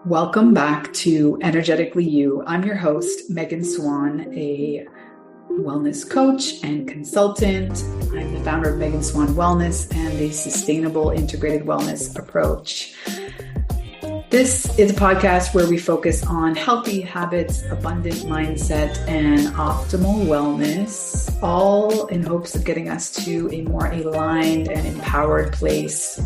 Welcome back to Energetically You. I'm your host, Megan Swan, a wellness coach and consultant. I'm the founder of Megan Swan Wellness and the Sustainable Integrated Wellness Approach. This is a podcast where we focus on healthy habits, abundant mindset, and optimal wellness, all in hopes of getting us to a more aligned and empowered place.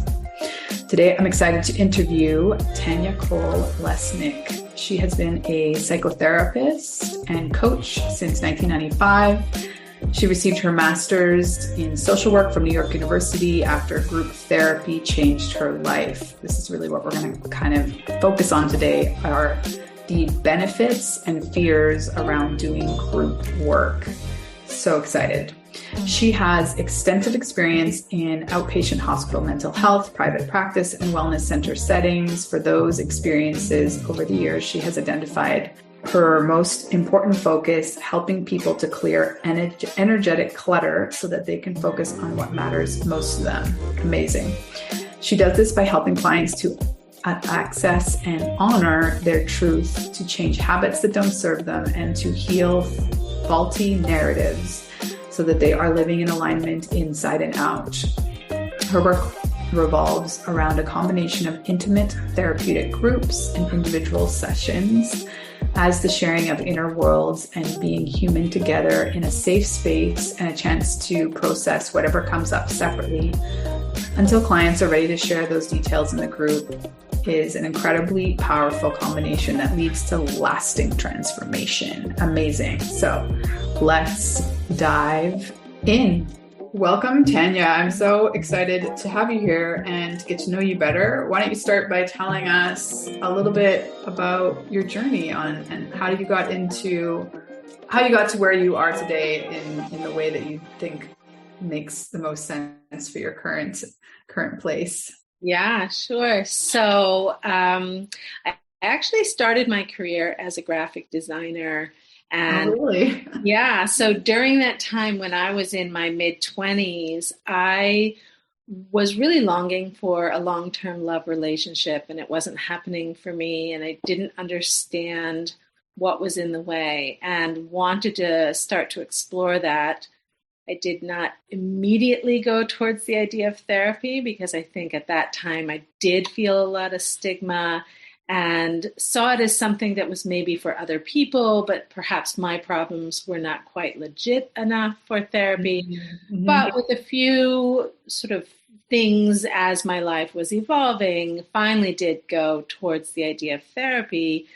Today, I'm excited to interview Tanya Cole-Lesnick. She has been a psychotherapist and coach since 1995. She received her master's in social work from New York University after group therapy changed her life. This is really what we're going to kind of focus on today, are the benefits and fears around doing group work. So excited. She has extensive experience in outpatient hospital mental health, private practice, and wellness center settings. For those experiences over the years, she has identified her most important focus, helping people to clear energetic clutter so that they can focus on what matters most to them. Amazing. She does this by helping clients to access and honor their truth, to change habits that don't serve them, and to heal faulty narratives so that they are living in alignment inside and out. Her work revolves around a combination of intimate therapeutic groups and individual sessions, as the sharing of inner worlds and being human together in a safe space and a chance to process whatever comes up separately until clients are ready to share those details in the group is an incredibly powerful combination that leads to lasting transformation. Amazing. So let's dive in. Welcome, Tanya. I'm so excited to have you here and to get to know you better. Why don't you start by telling us a little bit about your journey and how you got to where you are today in the way that you think makes the most sense for your current place. Yeah, sure. So I actually started my career as a graphic designer. And really? Yeah, so during that time when I was in my mid-20s, I was really longing for a long-term love relationship, and it wasn't happening for me, and I didn't understand what was in the way and wanted to start to explore that. I did not immediately go towards the idea of therapy because I think at that time I did feel a lot of stigma and saw it as something that was maybe for other people, but perhaps my problems were not quite legit enough for therapy. Mm-hmm. But with a few sort of things as my life was evolving, finally did go towards the idea of therapy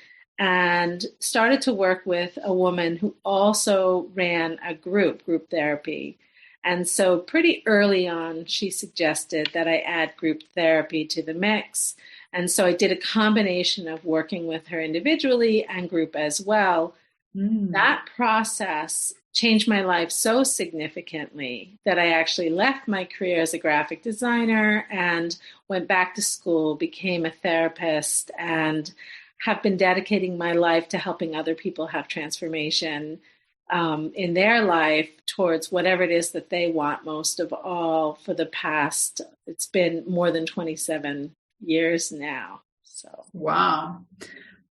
and started to work with a woman who also ran a group therapy. And so pretty early on, she suggested that I add group therapy to the mix. And so I did a combination of working with her individually and group as well. That process changed my life so significantly that I actually left my career as a graphic designer and went back to school, became a therapist, and have been dedicating my life to helping other people have transformation in their life towards whatever it is that they want most of all for the past, it's been more than 27 years now. So wow.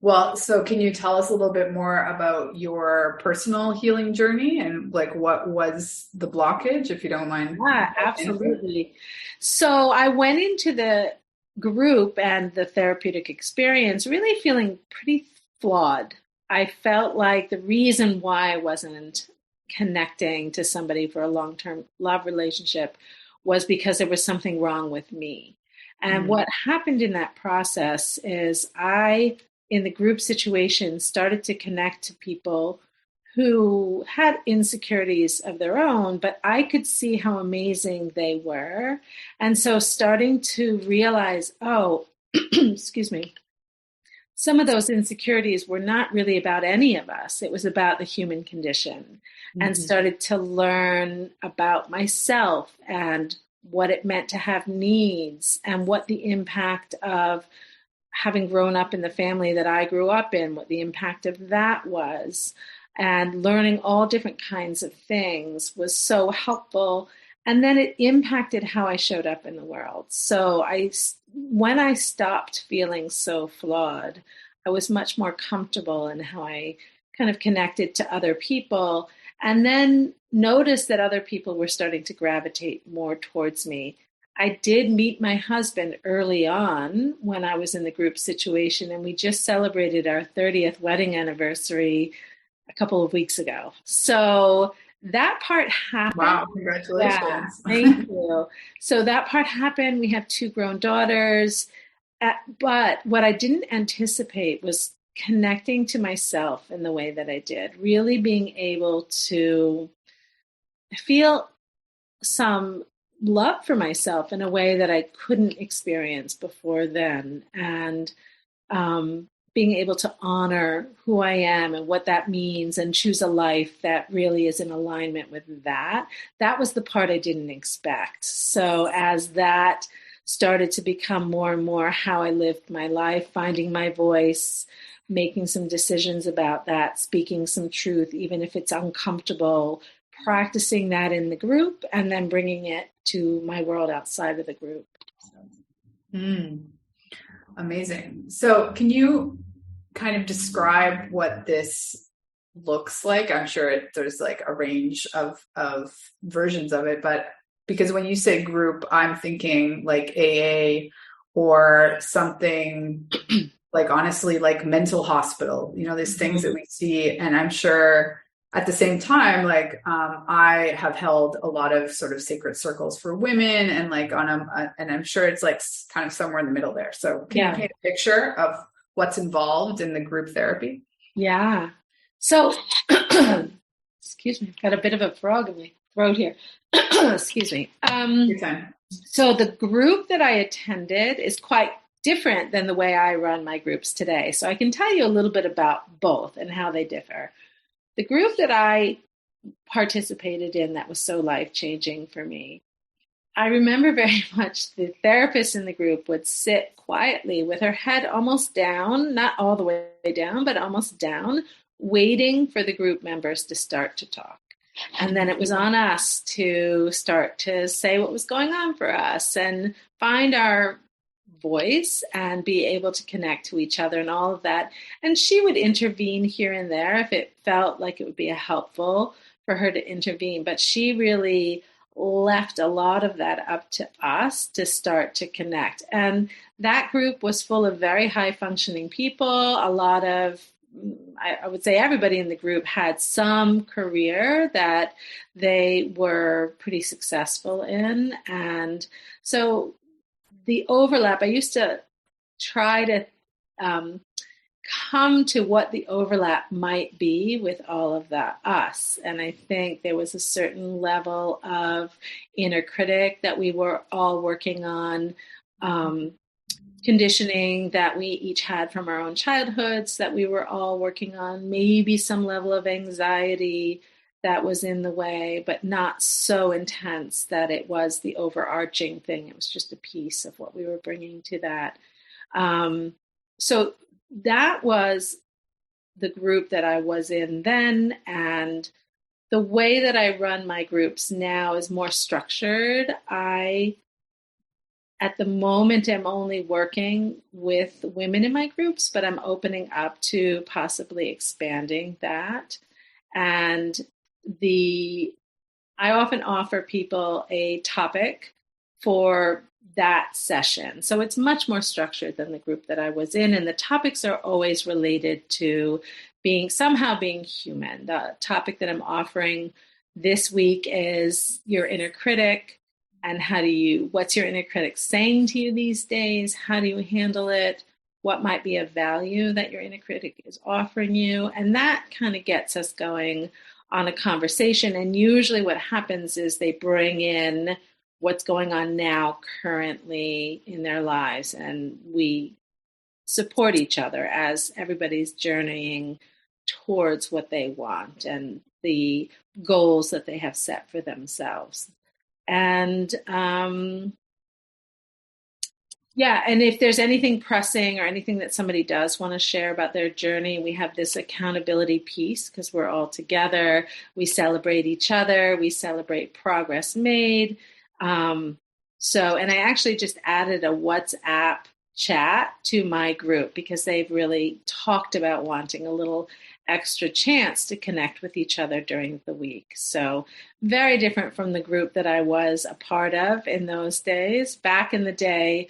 Well, so can you tell us a little bit more about your personal healing journey and like what was the blockage, if you don't mind? Yeah, absolutely. So I went into the group and the therapeutic experience really feeling pretty flawed. I felt like the reason why I wasn't connecting to somebody for a long-term love relationship was because there was something wrong with me. And what happened in that process is I, in the group situation, started to connect to people who had insecurities of their own, but I could see how amazing they were. And so starting to realize, excuse me, some of those insecurities were not really about any of us. It was about the human condition, and started to learn about myself and what it meant to have needs and what the impact of having grown up in the family that I grew up in, what the impact of that was. And learning all different kinds of things was so helpful And then it impacted how I showed up in the world. So when I stopped feeling so flawed, I was much more comfortable in how I kind of connected to other people, and then noticed that other people were starting to gravitate more towards me. I did meet my husband early on when I was in the group situation, and we just celebrated our 30th wedding anniversary a couple of weeks ago. So that part happened. Wow, Yeah, congratulations. thank you. So that part happened. We have 2 grown daughters. But what I didn't anticipate was connecting to myself in the way that I did, really being able to feel some love for myself in a way that I couldn't experience before then. And being able to honor who I am and what that means and choose a life that really is in alignment with that. That was the part I didn't expect. So as that started to become more and more how I lived my life, finding my voice, making some decisions about that, speaking some truth, even if it's uncomfortable, practicing that in the group, and then bringing it to my world outside of the group. Amazing. So can you kind of describe what this looks like? I'm sure there's like a range of versions of it, but because when you say group, I'm thinking like AA or something like, honestly, like mental hospital, there's things that we see. And I'm sure at the same time, like I have held a lot of sort of sacred circles for women, and like and I'm sure it's like kind of somewhere in the middle there. So can you paint a picture of what's involved in the group therapy? Yeah. So, excuse me, I've got a bit of a frog in my throat here. Excuse me. Your time. So the group that I attended is quite different than the way I run my groups today. So I can tell you a little bit about both and how they differ. The group that I participated in that was so life-changing for me, I remember very much the therapist in the group would sit quietly with her head almost down, not all the way down, but almost down, waiting for the group members to start to talk. And then it was on us to start to say what was going on for us and find our voice and be able to connect to each other and all of that. And she would intervene here and there if it felt like it would be helpful for her to intervene. But she really left a lot of that up to us to start to connect. And that group was full of very high functioning people. A lot of, I would say everybody in the group had some career that they were pretty successful in. And so the overlap, I used to try to come to what the overlap might be with all of that us. And I think there was a certain level of inner critic that we were all working on, conditioning that we each had from our own childhoods that we were all working on, maybe some level of anxiety that was in the way, but not so intense that it was the overarching thing. It was just a piece of what we were bringing to that. So that was the group that I was in then. And the way that I run my groups now is more structured. At the moment, I'm only working with women in my groups, but I'm opening up to possibly expanding that. And I often offer people a topic for that session. So it's much more structured than the group that I was in. And the topics are always related to somehow being human. The topic that I'm offering this week is your inner critic. And what's your inner critic saying to you these days? How do you handle it? What might be a value that your inner critic is offering you? And that kind of gets us going on a conversation. And usually what happens is they bring in what's going on now currently in their lives, and we support each other as everybody's journeying towards what they want and the goals that they have set for themselves. And Yeah, and if there's anything pressing or anything that somebody does want to share about their journey, we have this accountability piece because we're all together. We celebrate each other. We celebrate progress made. Um, and I actually just added a WhatsApp chat to my group because they've really talked about wanting a little extra chance to connect with each other during the week. So very different from the group that I was a part of in those days. Back in the day,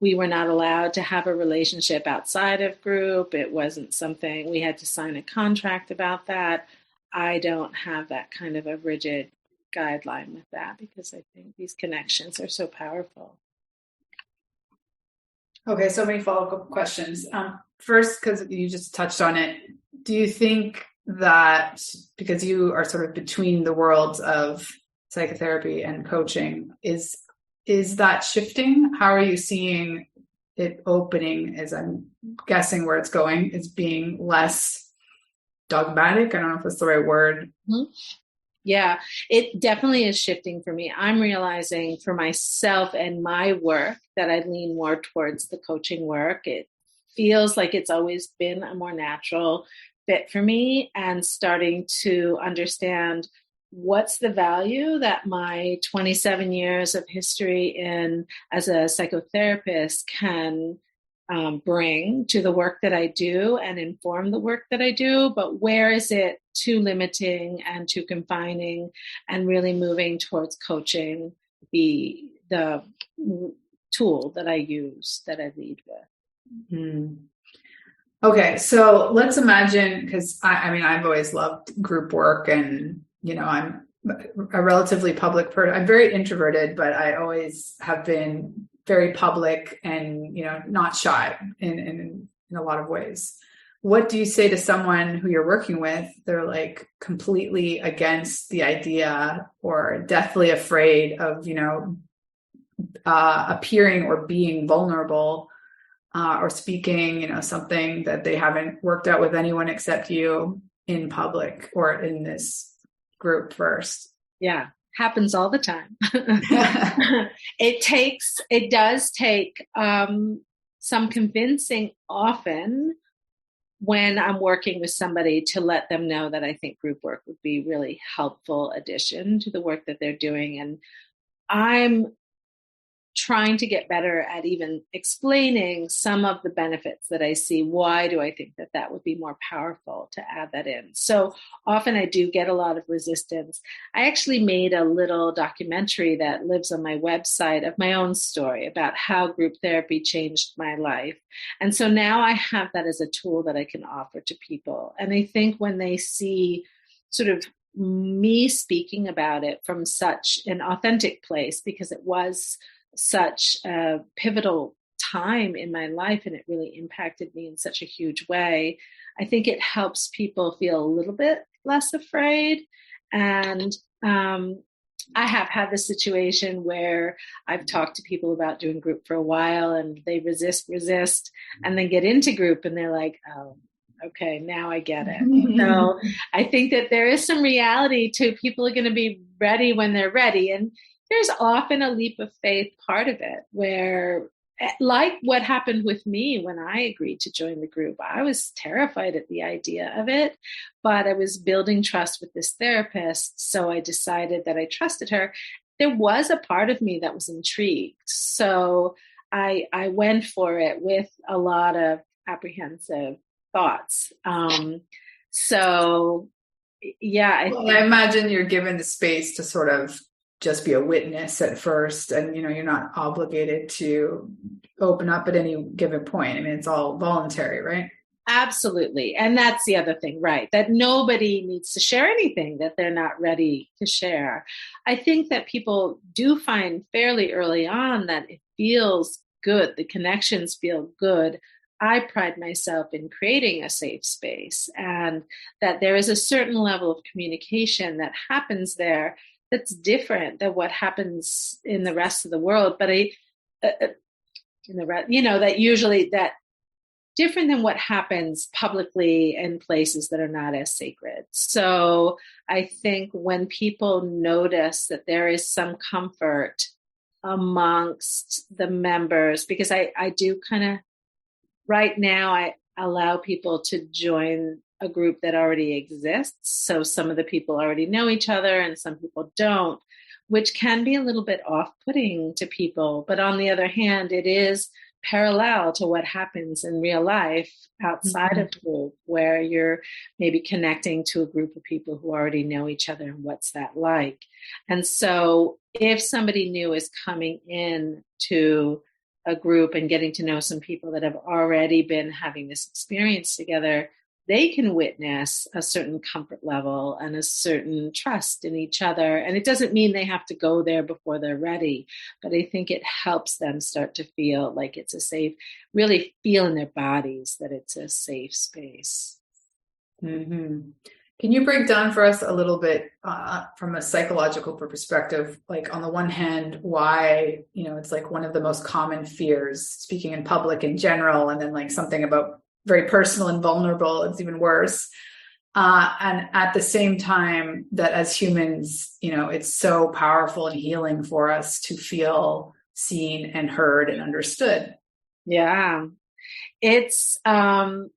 we were not allowed to have a relationship outside of group. It wasn't something we had to sign a contract about that. I don't have that kind of a rigid guideline with that because I think these connections are so powerful. Okay, so many follow-up questions. First, because you just touched on it, do you think that because you are sort of between the worlds of psychotherapy and coaching, is that shifting? How are you seeing it opening, as I'm guessing where it's going, is being less dogmatic? I don't know if that's the right word. Mm-hmm. Yeah, it definitely is shifting for me. I'm realizing for myself and my work that I lean more towards the coaching work. It feels like it's always been a more natural fit for me, and starting to understand what's the value that my 27 years of history in as a psychotherapist can bring to the work that I do and inform the work that I do, but where is it too limiting and too confining, and really moving towards coaching be the tool that I use, that I lead with. Hmm. Okay, so let's imagine, because I mean, I've always loved group work, and I'm a relatively public person. I'm very introverted, but I always have been very public and not shy in a lot of ways. What do you say to someone who you're working with? They're like completely against the idea or deathly afraid of appearing or being vulnerable, or speaking something that they haven't worked out with anyone except you in public or in this group first? Yeah, happens all the time. It does take some convincing often when I'm working with somebody to let them know that I think group work would be really helpful addition to the work that they're doing. And I'm trying to get better at even explaining some of the benefits that I see. Why do I think that that would be more powerful to add that in? So often I do get a lot of resistance. I actually made a little documentary that lives on my website of my own story about how group therapy changed my life. And so now I have that as a tool that I can offer to people. And I think when they see sort of me speaking about it from such an authentic place, because it was such a pivotal time in my life and it really impacted me in such a huge way, I think it helps people feel a little bit less afraid. And I have had the situation where I've talked to people about doing group for a while and they resist, and then get into group and they're like, oh, okay, now I get it. So I think that there is some reality to people are going to be ready when they're ready. And there's often a leap of faith part of it where, like what happened with me when I agreed to join the group, I was terrified at the idea of it, but I was building trust with this therapist. So I decided that I trusted her. There was a part of me that was intrigued. So I went for it with a lot of apprehensive thoughts. So yeah, I imagine you're given the space to sort of just be a witness at first, and you're not obligated to open up at any given point. I mean, it's all voluntary, right? Absolutely. And that's the other thing, right? That nobody needs to share anything that they're not ready to share. I think that people do find fairly early on that it feels good, the connections feel good. I pride myself in creating a safe space, and that there is a certain level of communication that happens there that's different than what happens in the rest of the world. But that usually that different than what happens publicly in places that are not as sacred. So I think when people notice that there is some comfort amongst the members, because I do kind of, right now, I allow people to join a group that already exists. So some of the people already know each other and some people don't, which can be a little bit off-putting to people. But on the other hand, it is parallel to what happens in real life outside of group, where you're maybe connecting to a group of people who already know each other and what's that like. And so if somebody new is coming in to a group and getting to know some people that have already been having this experience together, they can witness a certain comfort level and a certain trust in each other. And it doesn't mean they have to go there before they're ready, but I think it helps them start to feel like it's a safe, really feel in their bodies that it's a safe space. Mm-hmm. Can you break down for us a little bit from a psychological perspective, like on the one hand, why, it's like one of the most common fears, speaking in public in general, and then like something about very personal and vulnerable, it's even worse. And at the same time that as humans, it's so powerful and healing for us to feel seen and heard and understood. Yeah. It's, well,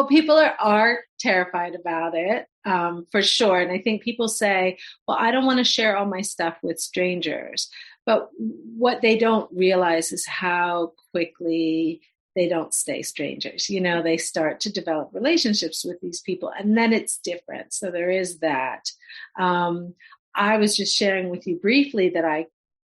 people are terrified about it, for sure. And I think people say, well, I don't want to share all my stuff with strangers. But what they don't realize is how quickly they don't stay strangers. They start to develop relationships with these people, and then it's different. So there is that. I was just sharing with you briefly that I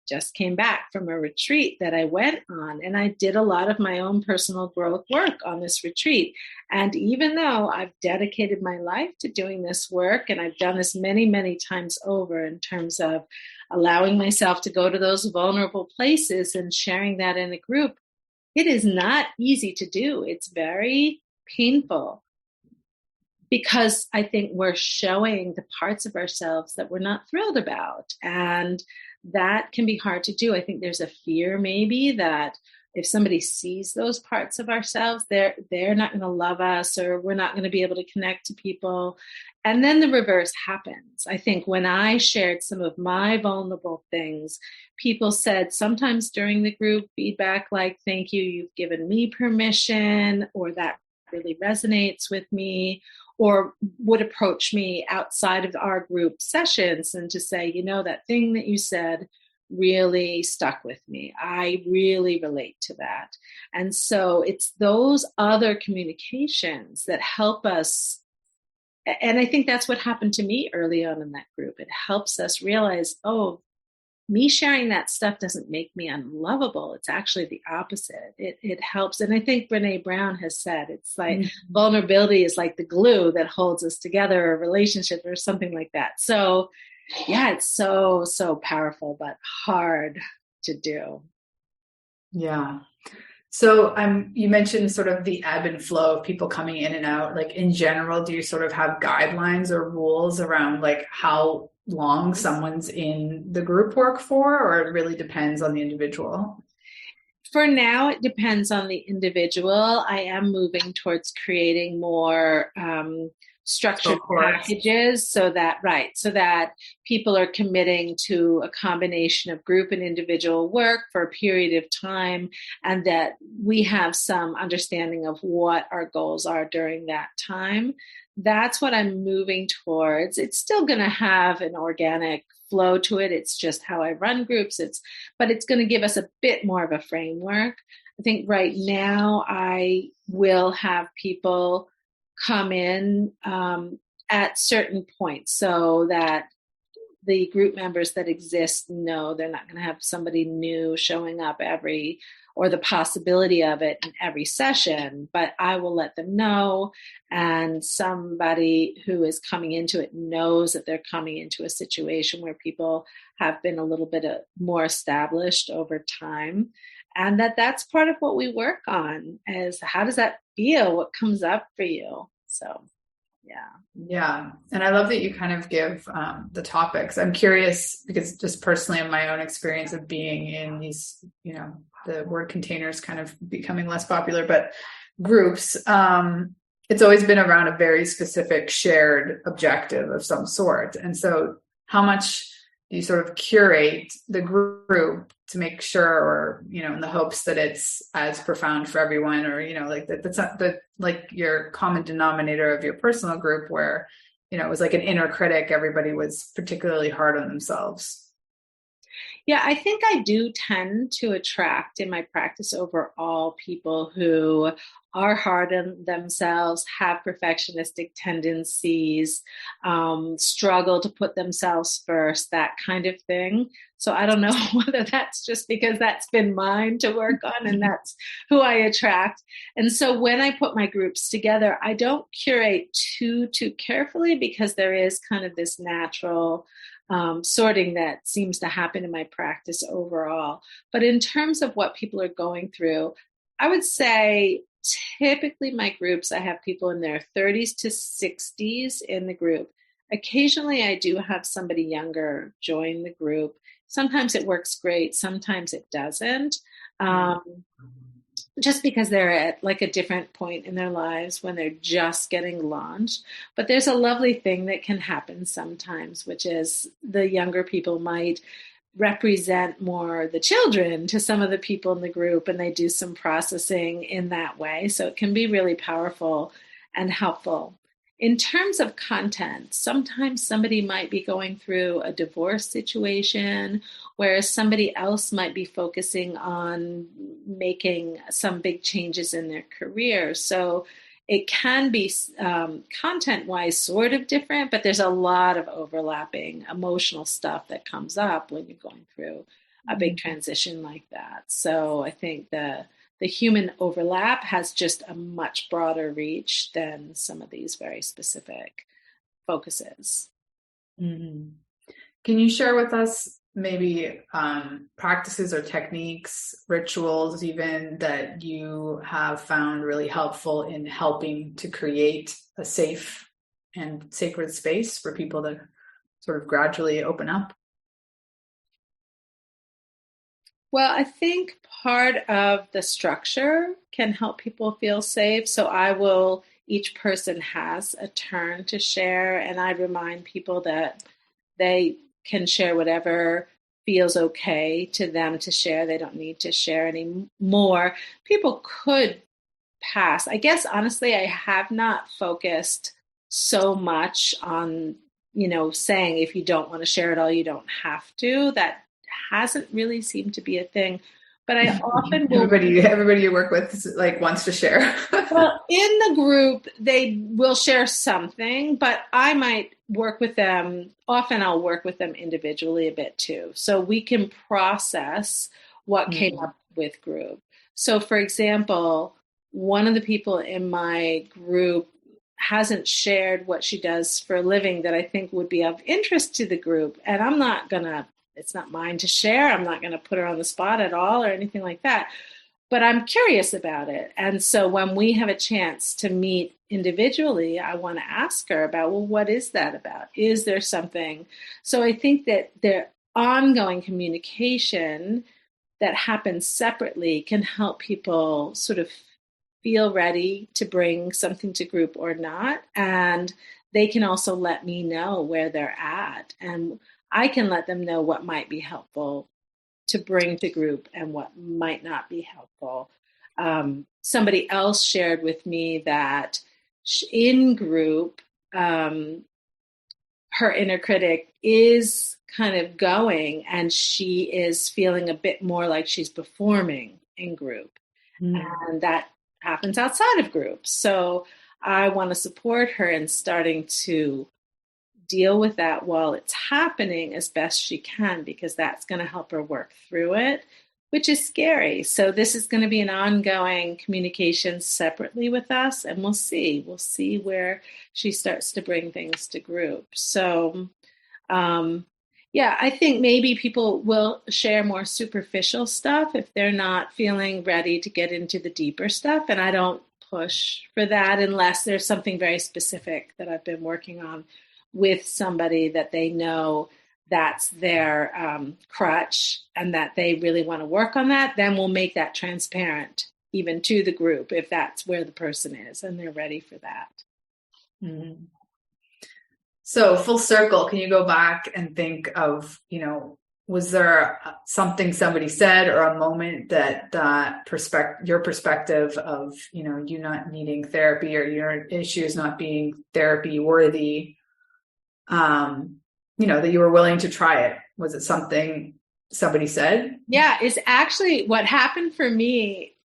just came back from a retreat that I went on, and I did a lot of my own personal growth work on this retreat. And even though I've dedicated my life to doing this work, and I've done this many, many times over in terms of allowing myself to go to those vulnerable places and sharing that in a group, it is not easy to do. It's very painful, because I think we're showing the parts of ourselves that we're not thrilled about. And that can be hard to do. I think there's a fear maybe that if somebody sees those parts of ourselves, they're not going to love us, or we're not going to be able to connect to people. And then the reverse happens. I think when I shared some of my vulnerable things, people said sometimes during the group feedback like, thank you, you've given me permission, or that really resonates with me, or would approach me outside of our group sessions and to say, that thing that you said really stuck with me. I really relate to that. And so it's those other communications that help us. And I think that's what happened to me early on in that group. It helps us realize, oh, me sharing that stuff doesn't make me unlovable. It's actually the opposite. It helps. And I think Brene Brown has said, it's like vulnerability is like the glue that holds us together, a relationship or something like that. So yeah, it's so, so powerful, but hard to do. Yeah. So you mentioned sort of the ebb and flow of people coming in and out. Like in general, do you sort of have guidelines or rules around like how long someone's in the group work for, or it really depends on the individual? For now, it depends on the individual. I am moving towards creating more structured packages so that people are committing to a combination of group and individual work for a period of time, and that we have some understanding of what our goals are during that time. That's what I'm moving towards. It's still going to have an organic flow to it. It's just how I run groups. But it's going to give us a bit more of a framework. I think right now I will have people come in at certain points so that the group members that exist know they're not going to have somebody new showing up or the possibility of it in every session, but I will let them know. And somebody who is coming into it knows that they're coming into a situation where people have been a little bit more established over time. And that's part of what we work on, is how does that feel? What comes up for you? So, yeah. Yeah. And I love that you kind of give the topics. I'm curious because just personally in my own experience of being in these, the word containers kind of becoming less popular, but groups, it's always been around a very specific shared objective of some sort. And so how much you sort of curate the group to make sure, or, in the hopes that it's as profound for everyone, or, like that's not like your common denominator of your personal group where, it was like an inner critic. Everybody was particularly hard on themselves. Yeah, I think I do tend to attract in my practice overall people who are hard on themselves, have perfectionistic tendencies, struggle to put themselves first, that kind of thing. So I don't know whether that's just because that's been mine to work on and that's who I attract. And so when I put my groups together, I don't curate too carefully, because there is kind of this natural sorting that seems to happen in my practice overall. But in terms of what people are going through, I would say typically my groups, I have people in their 30s to 60s in the group. Occasionally I do have somebody younger join the group. Sometimes it works great, sometimes it doesn't. Just because they're at like a different point in their lives when they're just getting launched. But there's a lovely thing that can happen sometimes, which is the younger people might represent more the children to some of the people in the group, and they do some processing in that way. So it can be really powerful and helpful. In terms of content, sometimes somebody might be going through a divorce situation, whereas somebody else might be focusing on making some big changes in their career. So it can be content-wise sort of different, but there's a lot of overlapping emotional stuff that comes up when you're going through a big transition like that. So I think the human overlap has just a much broader reach than some of these very specific focuses. Mm-hmm. Can you share with us maybe practices or techniques, rituals even, that you have found really helpful in helping to create a safe and sacred space for people to sort of gradually open up? Well, I think part of the structure can help people feel safe. So each person has a turn to share, and I remind people that they can share whatever feels okay to them to share. They don't need to share any more. People could pass. I guess, honestly, I have not focused so much on, saying if you don't want to share it all, you don't have to. That hasn't really seemed to be a thing. But I often will. Everybody you work with like wants to share. Well, in the group, they will share something, but I might work with them. Often I'll work with them individually a bit too. So we can process what came up with group. So for example, one of the people in my group hasn't shared what she does for a living that I think would be of interest to the group. And it's not mine to share. I'm not going to put her on the spot at all or anything like that. But I'm curious about it. And so when we have a chance to meet individually, I want to ask her about, well, what is that about? Is there something? So I think that the ongoing communication that happens separately can help people sort of feel ready to bring something to group or not. And they can also let me know where they're at. And I can let them know what might be helpful to bring to group and what might not be helpful. Somebody else shared with me that in group, her inner critic is kind of going, and she is feeling a bit more like she's performing in group. And that happens outside of groups. So I want to support her in starting to deal with that while it's happening as best she can, because that's going to help her work through it, which is scary. So this is going to be an ongoing communication separately with us, and we'll see where she starts to bring things to group. So I think maybe people will share more superficial stuff if they're not feeling ready to get into the deeper stuff. And I don't push for that unless there's something very specific that I've been working on with somebody that they know that's their crutch and that they really want to work on that. Then we'll make that transparent even to the group if that's where the person is and they're ready for that. Mm-hmm. So full circle, can you go back and think of, was there something somebody said or a moment that your perspective of, you not needing therapy or your issues not being therapy worthy, that you were willing to try it? Was it something somebody said? Yeah, it's actually what happened for me.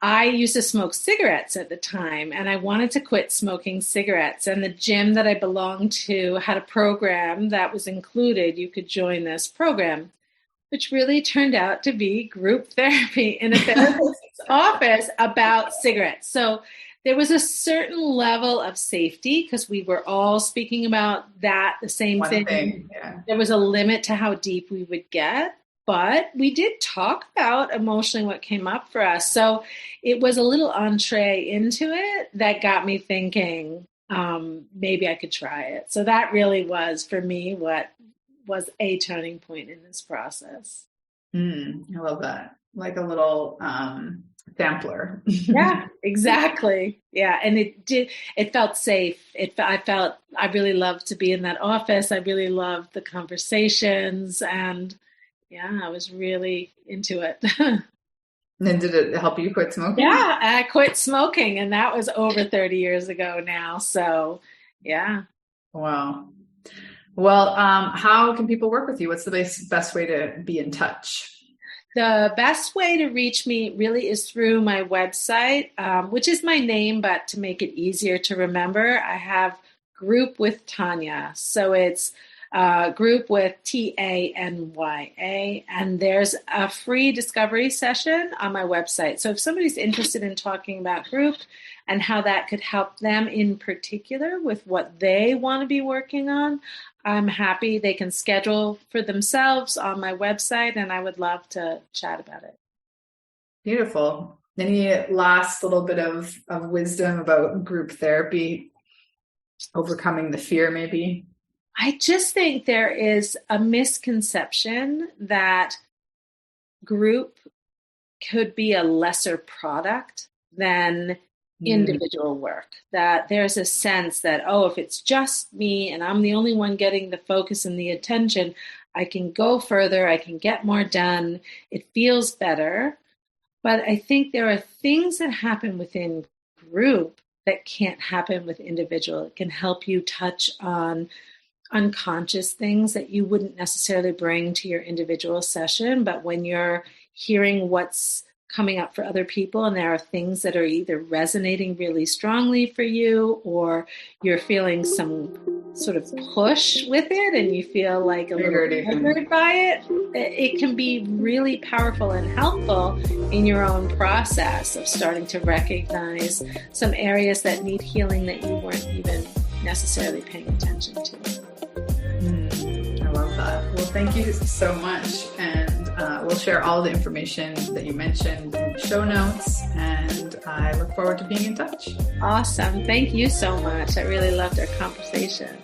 I used to smoke cigarettes at the time, and I wanted to quit smoking cigarettes. And the gym that I belonged to had a program that was included. You could join this program, which really turned out to be group therapy in a therapist's office about cigarettes. So there was a certain level of safety because we were all speaking about the same thing. Yeah. There was a limit to how deep we would get. But we did talk about emotionally what came up for us. So it was a little entree into it that got me thinking, maybe I could try it. So that really was, for me, what was a turning point in this process. I love that. Like a little sampler. Yeah, exactly. Yeah. And it felt safe. I really loved to be in that office. I really loved the conversations, and yeah, I was really into it. And did it help you quit smoking? Yeah, I quit smoking, and that was over 30 years ago now. So, yeah. Wow. Well, how can people work with you? What's the best way to be in touch? The best way to reach me really is through my website, which is my name, but to make it easier to remember, I have Group with Tanya. So it's Group with Tanya, and there's a free discovery session on my website. So if somebody's interested in talking about group and how that could help them in particular with what they want to be working on, I'm happy they can schedule for themselves on my website, and I would love to chat about it. Beautiful. Any last little bit of wisdom about group therapy, overcoming the fear maybe? I just think there is a misconception that group could be a lesser product than individual work. That there's a sense that, if it's just me and I'm the only one getting the focus and the attention, I can go further, I can get more done, it feels better. But I think there are things that happen within group that can't happen with individual. It can help you touch on unconscious things that you wouldn't necessarily bring to your individual session, but when you're hearing what's coming up for other people and there are things that are either resonating really strongly for you or you're feeling some sort of push with it and you feel like a little triggered by it, it can be really powerful and helpful in your own process of starting to recognize some areas that need healing that you weren't even necessarily paying attention to. I love that. Well, thank you so much. And we'll share all the information that you mentioned in the show notes. And I look forward to being in touch. Awesome. Thank you so much. I really loved our conversation.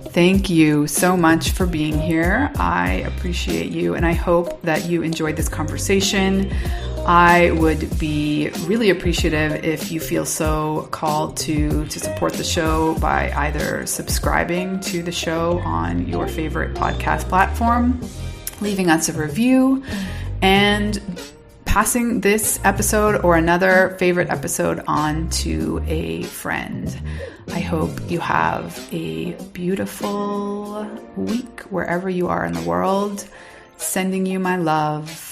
Thank you so much for being here. I appreciate you. And I hope that you enjoyed this conversation. I would be really appreciative if you feel so called to support the show by either subscribing to the show on your favorite podcast platform, leaving us a review, and passing this episode or another favorite episode on to a friend. I hope you have a beautiful week wherever you are in the world. Sending you my love.